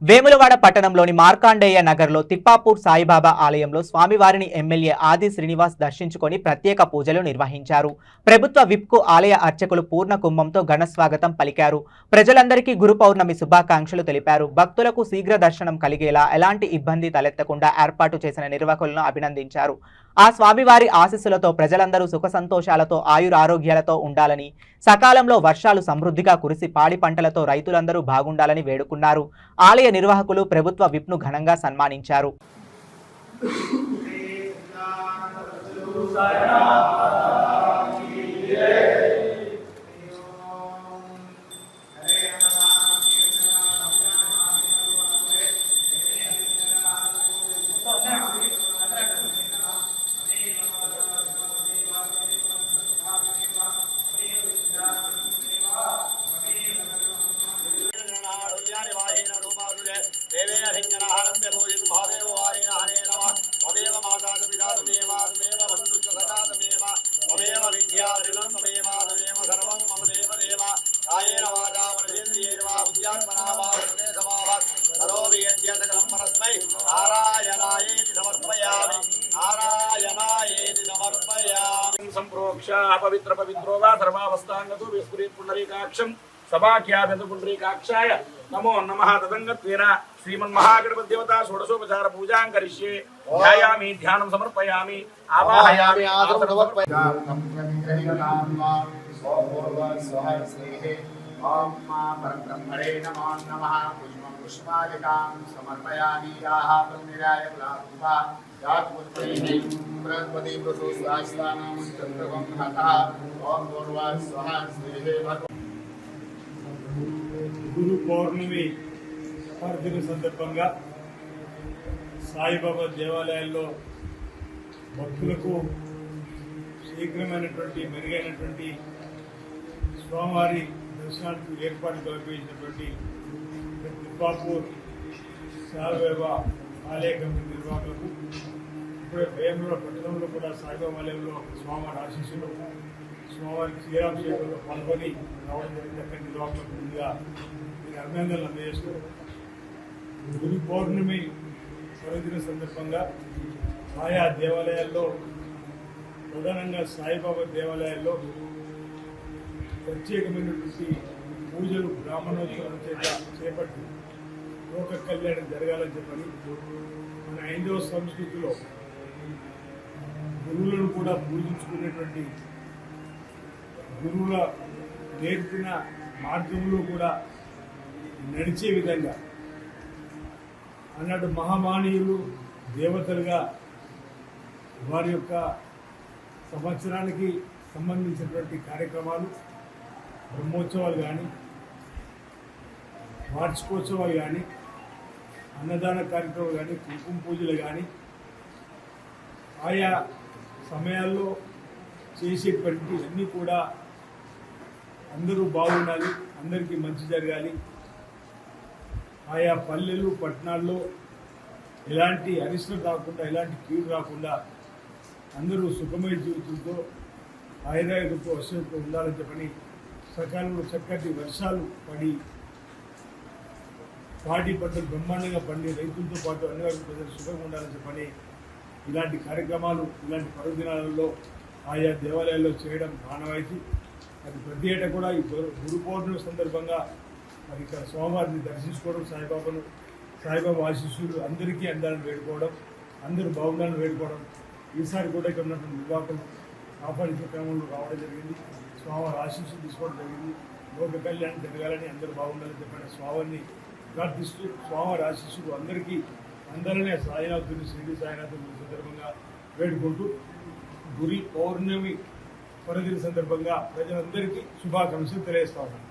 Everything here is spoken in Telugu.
వేములవాడ పట్టణంలోని మార్కాండేయ నగర్లో తిప్పాపూర్ సాయిబాబా ఆలయంలో స్వామివారిని ఎమ్మెల్యే ఆది శ్రీనివాస్ దర్శించుకొని ప్రత్యేక పూజలు నిర్వహించారు. ప్రభుత్వ విప్కు ఆలయ అర్చకులు పూర్ణ కుంభంతో ఘన స్వాగతం పలికారు. ప్రజలందరికీ గురు పౌర్ణమి శుభాకాంక్షలు తెలిపారు. భక్తులకు శీఘ్ర దర్శనం కలిగేలా ఎలాంటి ఇబ్బంది తలెత్తకుండా ఏర్పాటు చేసిన నిర్వాహకులను అభినందించారు. ఆ స్వామివారి ఆశీస్సులతో ప్రజలందరూ సుఖ సంతోషాలతో ఆయురారోగ్యాలతో ఉండాలని, సకాలంలో వర్షాలు సమృద్ధిగా కురిసి పాడి పంటలతో రైతులందరూ బాగుండాలని వేడుకున్నారు. ఆలయ నిర్వాహకులు ప్రభుత్వ విప్ను ఘనంగా సన్మానించారు. पवित्र पवित्रो वा सर्वावस्थांगतो विस्फुरित पुंडरीकाक्षं सभाख्याभित पुंडरीकाक्षाय नमो नमः। तदंगत्वेन श्रीमन्महागणपति देवता षोडशोपचार पूजां करिष्ये। ध्यायामि, ध्यानं समर्पयामि, आवाहयामि, ओम परब्रह्मणे नमो नमः। पुष्पं पुष्पादिकां समर्पयामि। याः ब्रह्मनिराय कुलाकुम्भा यात्पुत्रेण बृहस्पति प्रसो स्वास्थानं चन्द्रकं हतः। ओम पूर्वा स्वाहा श्रीहे గురు పౌర్ణమి పర్వదిన సందర్భంగా సాయిబాబా దేవాలయాల్లో భక్తులకు శీఘ్రమైనటువంటి మెరుగైనటువంటి స్వామివారి దర్శనానికి ఏర్పాటు కల్పించినటువంటి తిప్పాపూర్ సాయిబాబా ఆలయ కమిటీ నిర్వాహకులకు, ఇప్పుడే వేములవాడ పట్టణంలో కూడా సాయిబాబా ఆలయంలో స్వామివారి ఆశీస్సులు స్వామివారికి శ్రీరాభిషేకంలో పాల్గొని రావడం జరిగింది. అక్కడి నిర్వాహకులకు ముందుగా మీరు అభినందనలు అందజేస్తూ, గురు పౌర్ణమి పర్వదిన సందర్భంగా ఆయా దేవాలయాల్లో, ప్రధానంగా సాయిబాబా దేవాలయాల్లో ప్రత్యేకమైనటువంటి పూజలు బ్రాహ్మణోత్సవం చేత చేపట్టి లోక కళ్యాణం జరగాలని చెప్పని మన హైందవ సంస్కృతిలో గురువులను కూడా పూజించుకునేటువంటి, గురువుల నేర్పిన మార్గంలో కూడా నడిచే విధంగా అన్నట్టు మహామానీయులు దేవతలుగా వారి యొక్క సంవత్సరానికి సంబంధించినటువంటి కార్యక్రమాలు, బ్రహ్మోత్సవాలు కానీ, వార్షికోత్సవాలు కానీ, అన్నదాన కార్యక్రమాలు కానీ, కుంకుమ పూజలు కానీ, ఆయా సమయాల్లో చేసేటువంటి అన్నీ కూడా అందరూ బాగుండాలి, అందరికీ మంచి జరగాలి, ఆయా పల్లెలు పట్టణాల్లో ఎలాంటి అరిష్టం రాకుండా, ఎలాంటి కీడు రాకుండా అందరూ సుఖమయ జీవితంతో ఆయుర్వేదంతో అశ్వంతో ఉండాలని చెప్పని, సకాలంలో చక్కటి వర్షాలు పడి పాడి పంటలు బ్రహ్మాండంగా పండి రైతులతో పాటు అన్ని వర్గాల ప్రజలు సుఖంగా ఉండాలని చెప్పని ఇలాంటి కార్యక్రమాలు, ఇలాంటి పర్వదినాలలో ఆయా దేవాలయాల్లో చేయడం ఆనవాయితీ. అది ప్రతి ఏటా కూడా ఈ గురు పౌర్ణమి సందర్భంగా మరి ఇక్కడ స్వామివారిని దర్శించుకోవడం, సాయిబాబా ఆశీస్సులు అందరికీ అందాలని వేడుకోవడం, అందరూ బాగుండాలని వేడుకోవడం. ఈసారి కూడా ఇక్కడ ఉన్నటువంటి నిర్వాహకులు ఆహ్వానించే క్రమంలో రావడం జరిగింది. స్వామివారి ఆశీస్సులు తీసుకోవడం జరిగింది. లోక కళ్యాణం జరగాలని, అందరూ బాగుండాలని చెప్పిన స్వామిని ప్రార్థిస్తూ స్వామివారి ఆశీస్సులు అందరికీ అందరినీ సాయినాథుని, శ్రీ సాయినాథుని సందర్భంగా వేడుకుంటూ గురి పౌర్ణమి పర్వదిన సందర్భంగా ప్రజలందరికీ శుభాకాంక్షలు తెలియజేస్తా ఉన్నాను.